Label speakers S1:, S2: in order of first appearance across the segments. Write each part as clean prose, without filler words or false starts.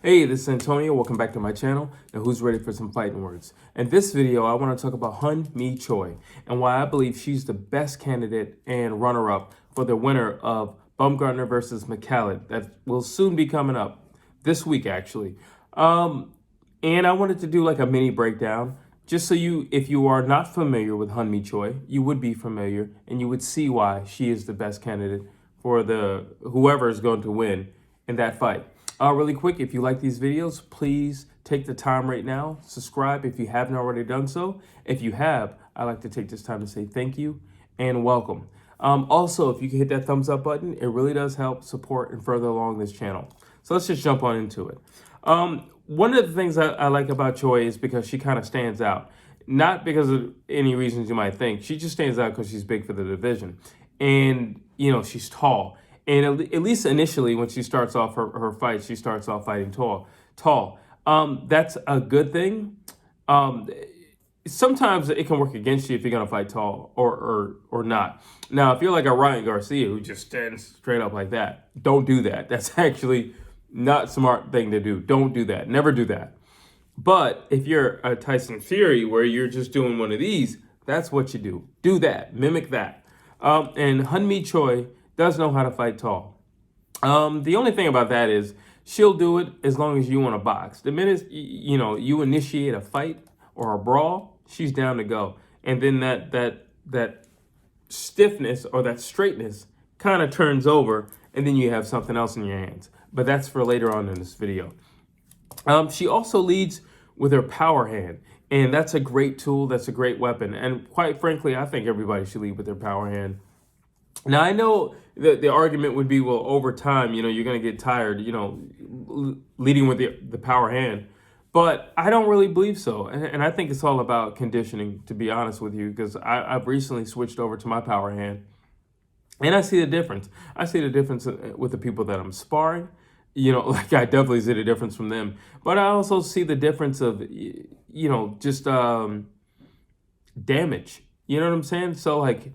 S1: Hey, this is Antonio. Welcome back to my channel. Now, who's ready for some fighting words? In this video, I want to talk about Hyun-mi Choi and why I believe she's the best candidate and runner-up for the winner of Baumgardner versus Mekhaled that will soon be coming up this week, actually. And I wanted to do like a mini breakdown, just so if you are not familiar with Hyun-mi Choi, you would be familiar and you would see why she is the best candidate for whoever is going to win in that fight. Really quick, if you like these videos, please take the time right now. Subscribe if you haven't already done so. If you have, I'd like to take this time to say thank you and welcome. Also, if you can hit that thumbs up button, it really does help support and further along this channel. So let's just jump on into it. One of the things I like about Choi is because she kind of stands out. Not because of any reasons you might think. She just stands out because she's big for the division. And, you know, she's tall. And at least initially, when she starts off her fight, she starts off fighting tall. That's a good thing. Sometimes it can work against you if you're going to fight tall or not. Now, if you're like a Ryan Garcia who just stands straight up like that, don't do that. That's actually not a smart thing to do. Don't do that. Never do that. But if you're a Tyson Fury where you're just doing one of these, that's what you do. Do that. Mimic that. And Hyun-mi Choi does know how to fight tall. The only thing about that is she'll do it as long as you want to box. The minute you initiate a fight or a brawl, she's down to go. And then that stiffness or that straightness kind of turns over, and then you have something else in your hands. But that's for later on in this video. She also leads with her power hand, and that's a great tool. That's a great weapon. And quite frankly, I think everybody should lead with their power hand. Now, I know that the argument would be, well, over time, you're going to get tired, leading with the power hand. But I don't really believe so. And I think it's all about conditioning, to be honest with you, because I've recently switched over to my power hand. And I see the difference. I see the difference with the people that I'm sparring. Like I definitely see the difference from them. But I also see the difference of, just damage. You know what I'm saying? So, like,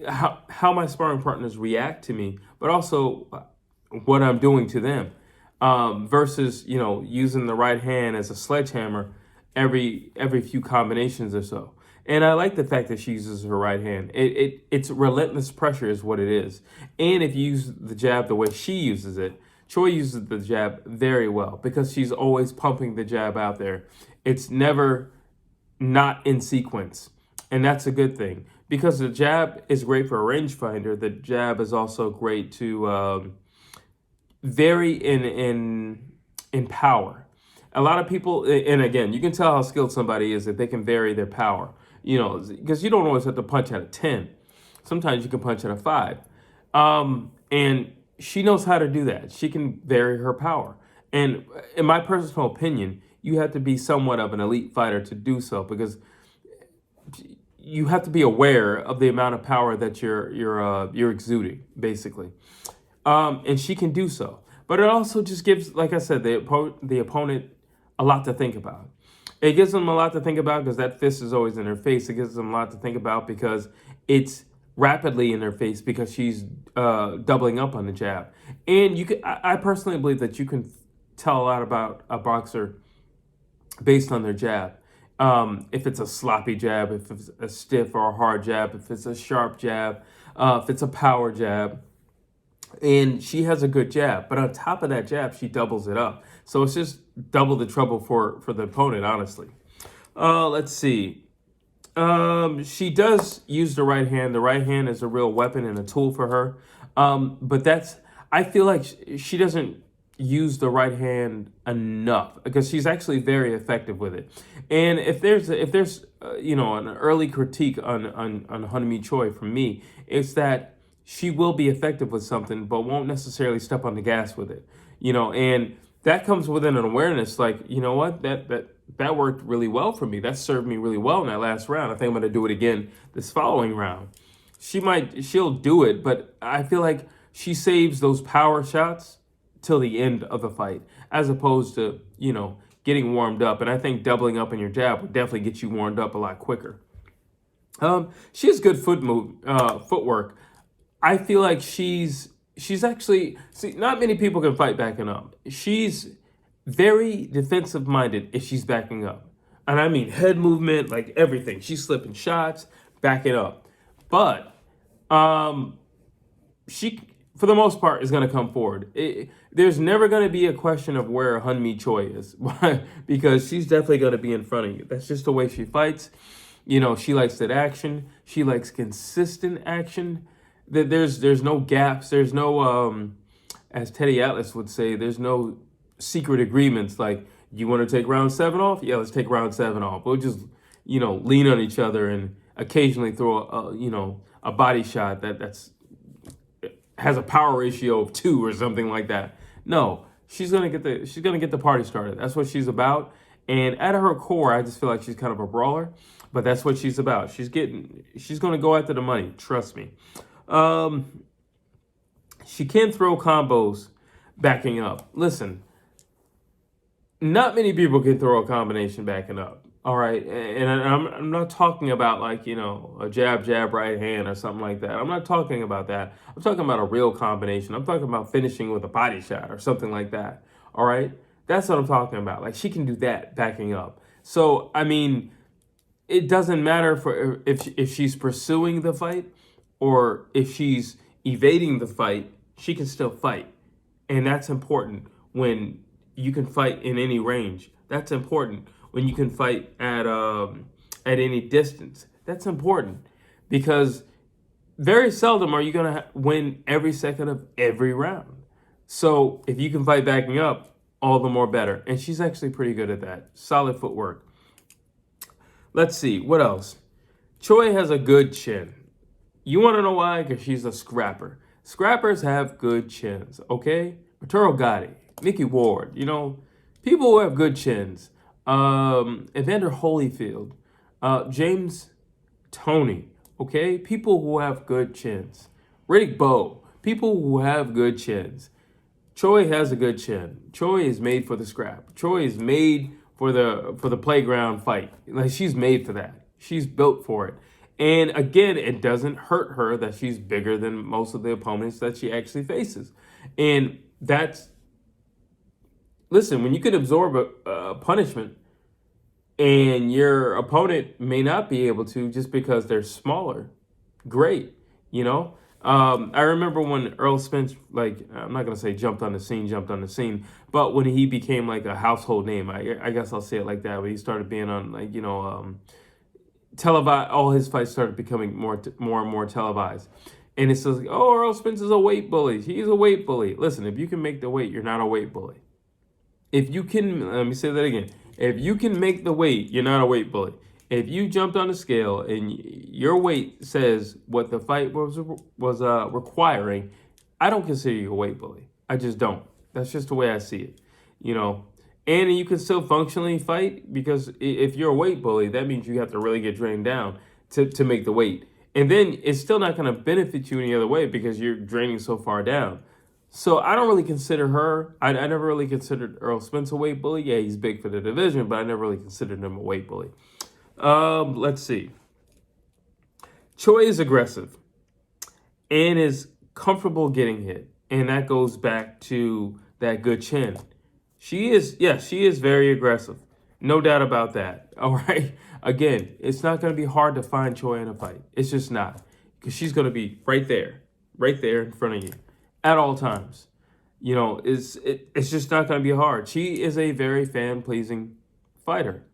S1: how my sparring partners react to me, but also what I'm doing to them, versus using the right hand as a sledgehammer every few combinations or so. And I like the fact that she uses her right hand. It's relentless pressure is what it is. And if you use the jab the way she uses it, Choi uses the jab very well because she's always pumping the jab out there. It's never not in sequence. And that's a good thing. Because the jab is great for a rangefinder, the jab is also great to vary in power. A lot of people, and again, you can tell how skilled somebody is if they can vary their power. Because you don't always have to punch at a 10. Sometimes you can punch at a 5. And she knows how to do that. She can vary her power. And in my personal opinion, you have to be somewhat of an elite fighter to do so, because you have to be aware of the amount of power that you're exuding, basically. And she can do so. But it also just gives, like I said, the opponent a lot to think about. It gives them a lot to think about because that fist is always in her face. It gives them a lot to think about because it's rapidly in her face because she's doubling up on the jab. And I personally believe that you can tell a lot about a boxer based on their jab. If it's a sloppy jab, if it's a stiff or a hard jab, if it's a sharp jab, if it's a power jab. And she has a good jab, but on top of that jab, she doubles it up. So it's just double the trouble for the opponent, honestly. Let's see. She does use the right hand. The right hand is a real weapon and a tool for her. But I feel like she doesn't use the right hand enough because she's actually very effective with it. And if there's an early critique on Hyun-mi Choi from me, it's that she will be effective with something but won't necessarily step on the gas with it. And that comes within an awareness like, you know what, that worked really well for me. That served me really well in that last round. I think I'm going to do it again this following round. She'll do it, but I feel like she saves those power shots till the end of the fight, as opposed to, getting warmed up. And I think doubling up on your jab would definitely get you warmed up a lot quicker. She has good footwork. I feel like she's actually, see, not many people can fight backing up. She's very defensive minded if she's backing up. And I mean head movement, like everything. She's slipping shots, backing up. But she, for the most part, is going to come forward. There's never going to be a question of where Hyun-mi Choi is because she's definitely going to be in front of you. That's just the way she fights. You know, she likes that action. She likes consistent action. There's no gaps. There's no, as Teddy Atlas would say, there's no secret agreements like, you want to take round 7 off? Yeah, let's take round 7 off. We'll just, lean on each other and occasionally throw a body shot that's has a power ratio of 2 or something like that. No, she's gonna get the party started. That's what she's about. And at her core, I just feel like she's kind of a brawler, but that's what she's about. She's gonna go after the money. Trust me. She can throw combos backing up. Listen, not many people can throw a combination backing up. All right, and I'm not talking about like, a jab, right hand or something like that. I'm not talking about that. I'm talking about a real combination. I'm talking about finishing with a body shot or something like that. All right, that's what I'm talking about. Like she can do that backing up. So, I mean, it doesn't matter for if she's pursuing the fight or if she's evading the fight, she can still fight. And that's important when you can fight in any range. That's important when you can fight at any distance. That's important because very seldom are you going to win every second of every round. So if you can fight backing up, all the more better. And she's actually pretty good at that. Solid footwork. Let's see, what else? Choi has a good chin. You want to know why? Because she's a scrapper. Scrappers have good chins, okay? Arturo Gatti, Mickey Ward, people who have good chins. Evander Holyfield, James Toney, okay? People who have good chins. Riddick Bowe, people who have good chins. Choi has a good chin. Choi is made for the scrap. Choi is made for the playground fight. Like she's made for that. She's built for it. And again, it doesn't hurt her that she's bigger than most of the opponents that she actually faces. And listen, when you can absorb a punishment and your opponent may not be able to just because they're smaller, great, I remember when Earl Spence, I'm not going to say jumped on the scene, but when he became like a household name, I guess I'll say it like that, when he started being on televised, all his fights started becoming more and more televised. And it says, oh, Earl Spence is a weight bully. He's a weight bully. Listen, if you can make the weight, you're not a weight bully. If you can, let me say that again. If you can make the weight, you're not a weight bully. If you jumped on the scale and your weight says what the fight was requiring, I don't consider you a weight bully. I just don't. That's just the way I see it, And you can still functionally fight because if you're a weight bully, that means you have to really get drained down to make the weight. And then it's still not going to benefit you any other way because you're draining so far down. So I don't really consider her, I never really considered Earl Spence a weight bully. Yeah, he's big for the division, but I never really considered him a weight bully. Let's see. Choi is aggressive and is comfortable getting hit. And that goes back to that good chin. She is very aggressive. No doubt about that. All right. Again, it's not going to be hard to find Choi in a fight. It's just not. Because she's going to be right there in front of you at all times. It's just not going to be hard. She is a very fan-pleasing fighter,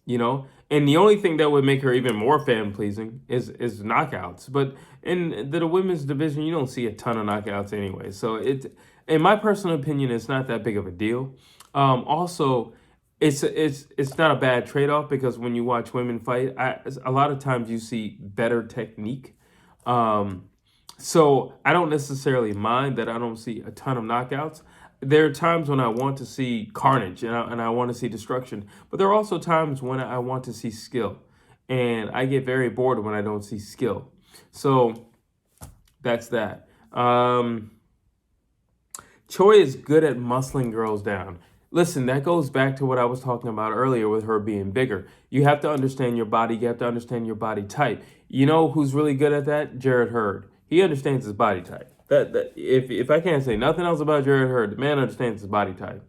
S1: And the only thing that would make her even more fan-pleasing is knockouts. But in the women's division, you don't see a ton of knockouts anyway. So in my personal opinion, it's not that big of a deal. Also, it's not a bad trade-off because when you watch women fight, a lot of times you see better technique. So I don't necessarily mind that I don't see a ton of knockouts. There are times when I want to see carnage and I want to see destruction, but there are also times when I want to see skill, and I get very bored when I don't see skill. So that's that. Choi is good at muscling girls down. Listen, that goes back to what I was talking about earlier with her being bigger. You have to understand your body. You have to understand your body type. You know who's really good at that? Jarrett Hurd. He understands his body type. If I can't say nothing else about Jarrett Hurd, the man understands his body type.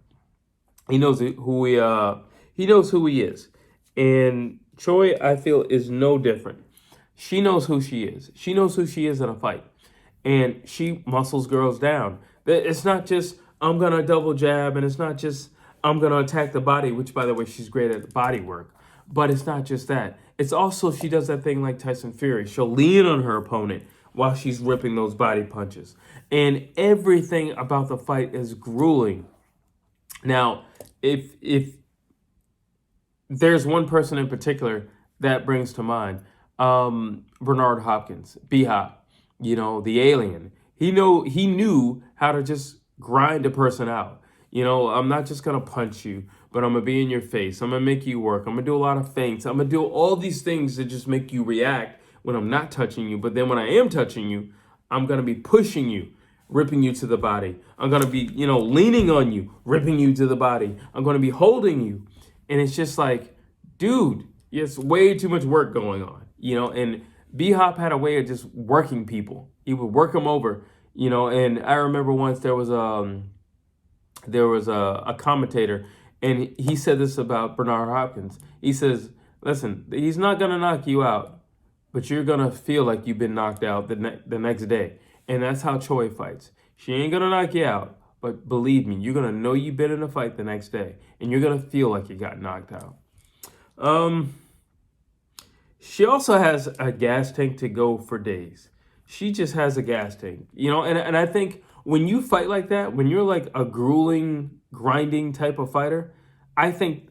S1: He knows he knows who he is. And Choi, I feel, is no different. She knows who she is. She knows who she is in a fight. And she muscles girls down. It's not just I'm gonna double jab, and it's not just I'm gonna attack the body, which by the way, she's great at body work. But it's not just that. It's also she does that thing like Tyson Fury. She'll lean on her opponent while she's ripping those body punches. And everything about the fight is grueling. Now, if there's one person in particular that brings to mind, Bernard Hopkins, B-Hop, the alien. He knew how to just grind a person out. I'm not just gonna punch you, but I'm gonna be in your face. I'm gonna make you work. I'm gonna do a lot of feints. I'm gonna do all these things that just make you react when I'm not touching you. But then when I am touching you, I'm gonna be pushing you, ripping you to the body. I'm gonna be, leaning on you, ripping you to the body. I'm gonna be holding you. And it's just like, dude, it's way too much work going on, and B-Hop had a way of just working people. He would work them over, and I remember once there was a commentator, and he said this about Bernard Hopkins. He says, listen, he's not gonna knock you out, but you're gonna feel like you've been knocked out the next day. And that's how Choi fights. She ain't gonna knock you out, but believe me, you're gonna know you've been in a fight the next day, and you're gonna feel like you got knocked out. She also has a gas tank to go for days. She just has a gas tank, and I think when you fight like that, when you're like a grueling, grinding type of fighter, I think,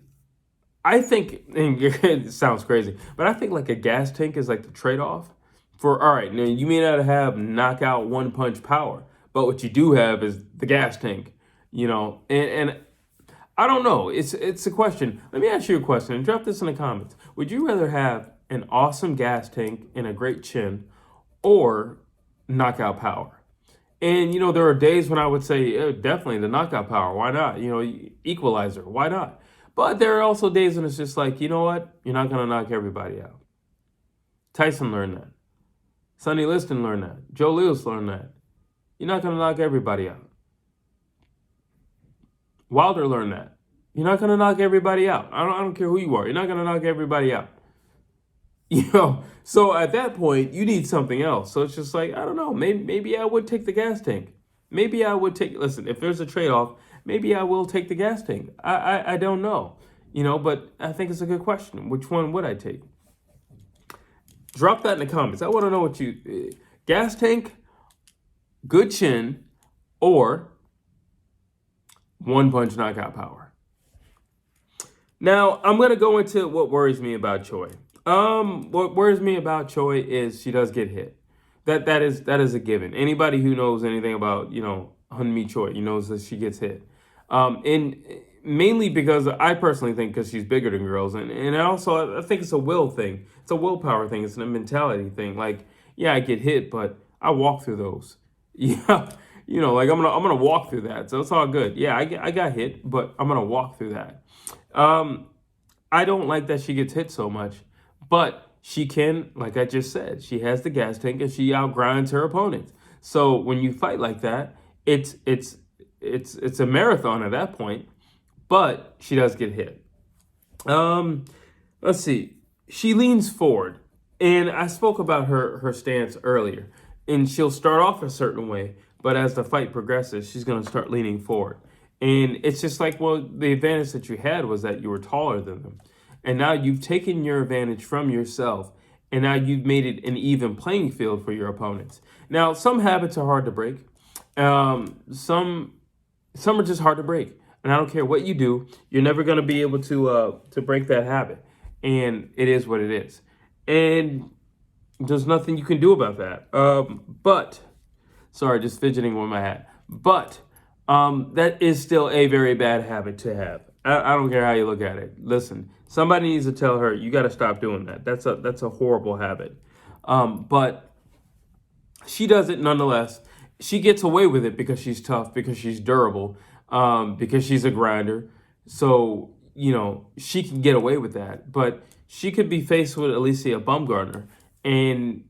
S1: and it sounds crazy, but I think like a gas tank is like the trade-off for, all right, now you may not have knockout one punch power, but what you do have is the gas tank, and I don't know. It's a question. Let me ask you a question and drop this in the comments. Would you rather have an awesome gas tank and a great chin or knockout power? And, there are days when I would say, definitely the knockout power. Why not? Equalizer. Why not? But there are also days when it's just like, you know what? You're not going to knock everybody out. Tyson learned that. Sonny Liston learned that. Joe Lewis learned that. You're not going to knock everybody out. Wilder learned that. You're not going to knock everybody out. I don't care who you are. You're not going to knock everybody out. So at that point, you need something else. So it's just like, I don't know, maybe I would take the gas tank. Maybe I would listen, if there's a trade-off, maybe I will take the gas tank. I don't know, but I think it's a good question. Which one would I take? Drop that in the comments. I want to know what gas tank, good chin, or one punch knockout power. Now, I'm going to go into what worries me about Choi. What worries me about Choi is she does get hit. That is a given. Anybody who knows anything about, Hyun-mi Choi, knows that she gets hit. And mainly because I personally think because she's bigger than girls. And also I think it's a will thing. It's a willpower thing. It's a mentality thing. Like, yeah, I get hit, but I walk through those. Yeah. Like I'm gonna walk through that. So it's all good. Yeah, I got hit, but I'm gonna walk through that. I don't like that she gets hit so much. But she can, like I just said, she has the gas tank and she outgrinds her opponents. So when you fight like that, it's a marathon at that point. But she does get hit. Let's see. She leans forward, and I spoke about her stance earlier. And she'll start off a certain way, but as the fight progresses, she's going to start leaning forward. And it's just like, well, the advantage that you had was that you were taller than them. And now you've taken your advantage from yourself, and now you've made it an even playing field for your opponents. Now, some habits are hard to break. Some are just hard to break. And I don't care what you do, you're never going to be able to break that habit. And it is what it is. And there's nothing you can do about that. Sorry, just fidgeting with my hat. But that is still a very bad habit to have. I don't care how you look at it. Listen, somebody needs to tell her, you got to stop doing that. That's a horrible habit. But she does it nonetheless. She gets away with it because she's tough, because she's durable, because she's a grinder. So, she can get away with that. But she could be faced with Alycia Baumgardner, and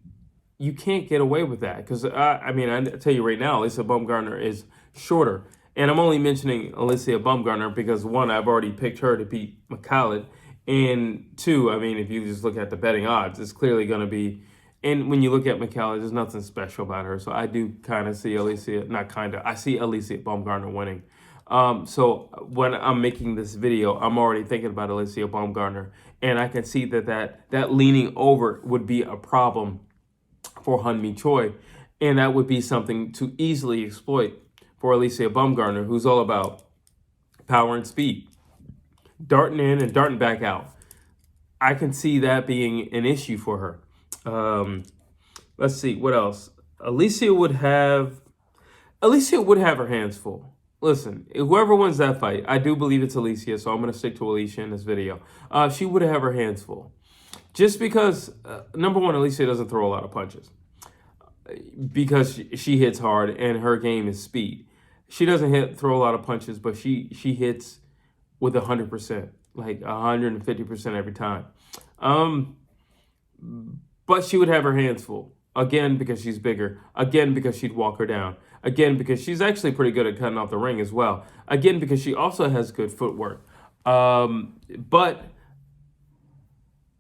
S1: you can't get away with that. Because, I tell you right now, Alycia Baumgardner is shorter. And I'm only mentioning Alycia Baumgardner because one, I've already picked her to beat Mekhaled. And two, I mean, if you just look at the betting odds, it's clearly going to be. And when you look at Mekhaled, there's nothing special about her. So I do kind of see Alycia, not kind of, I see Alycia Baumgardner winning. So when I'm making this video, I'm already thinking about Alycia Baumgardner. And I can see that leaning over would be a problem for Hyun-mi Choi. And that would be something to easily exploit for Alycia Baumgardner, who's all about power and speed, darting in and darting back out. I can see that being an issue for her. Let's see, what else? Alycia would have her hands full. Listen, whoever wins that fight, I do believe it's Alycia, so I'm going to stick to Alycia in this video. She would have her hands full. Just because, number one, Alycia doesn't throw a lot of punches. Because she hits hard and her game is speed. She doesn't throw a lot of punches, but she hits with 100%, like 150% every time. But she would have her hands full. Again, because she's bigger. Again, because she'd walk her down. Again, because she's actually pretty good at cutting off the ring as well. Again, because she also has good footwork. But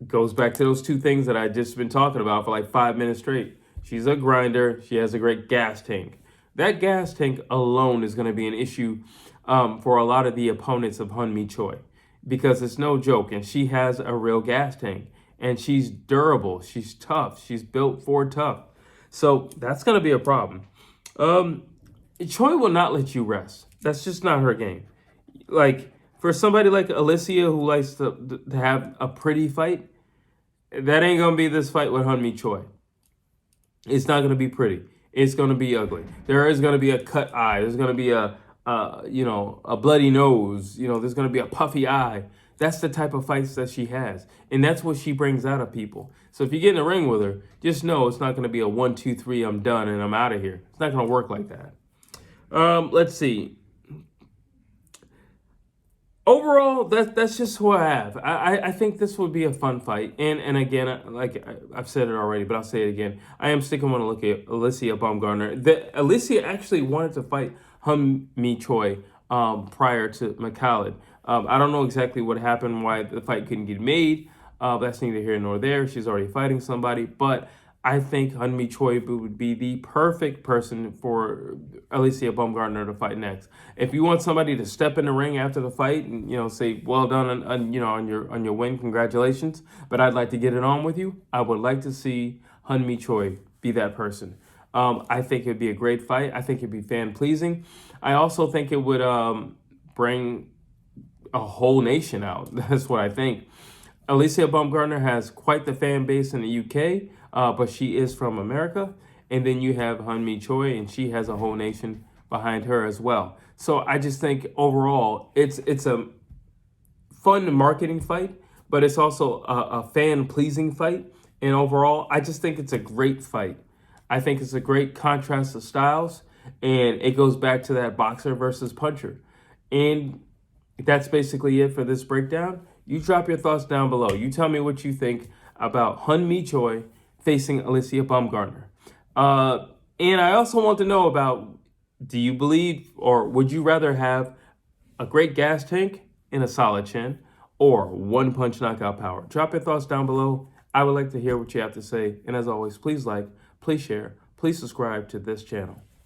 S1: goes back to those two things that I just been talking about for like 5 minutes straight. She's a grinder. She has a great gas tank. That gas tank alone is going to be an issue for a lot of the opponents of Hyun-mi Choi, because it's no joke. And she has a real gas tank. And she's durable. She's tough. She's built for tough. So that's going to be a problem. Choi will not let you rest. That's just not her game. Like, for somebody like Alycia who likes to have a pretty fight, that ain't going to be this fight with Hyun-mi Choi. It's not going to be pretty. It's going to be ugly. There is going to be a cut eye. There's going to be a bloody nose. There's going to be a puffy eye. That's the type of fights that she has. And that's what she brings out of people. So if you get in the ring with her, just know it's not going to be a 1, 2, 3, I'm done and I'm out of here. It's not going to work like that. Let's see. Overall, that's just who I have. I think this would be a fun fight. And again, like I've said it already, but I'll say it again. I am sticking with Alycia Baumgardner. Alycia actually wanted to fight Hyun-mi Choi prior to Mekhaled. I don't know exactly what happened, why the fight couldn't get made. That's neither here nor there. She's already fighting somebody. But I think Hyun-mi Choi would be the perfect person for Alycia Baumgardner to fight next. If you want somebody to step in the ring after the fight and say, well done on your win, congratulations, but I'd like to get it on with you, I would like to see Hyun-mi Choi be that person. I think it'd be a great fight. I think it'd be fan-pleasing. I also think it would bring a whole nation out. That's what I think. Alycia Baumgardner has quite the fan base in the UK, but she is from America. And then you have Hyun-mi Choi, and she has a whole nation behind her as well. So I just think overall, it's a fun marketing fight, but it's also a fan-pleasing fight. And overall, I just think it's a great fight. I think it's a great contrast of styles, and it goes back to that boxer versus puncher. And that's basically it for this breakdown. You drop your thoughts down below. You tell me what you think about Hyun-mi Choi facing Alycia Baumgardner. And I also want to know about, do you believe or would you rather have a great gas tank and a solid chin, or one-punch knockout power? Drop your thoughts down below. I would like to hear what you have to say. And as always, please like, please share, please subscribe to this channel.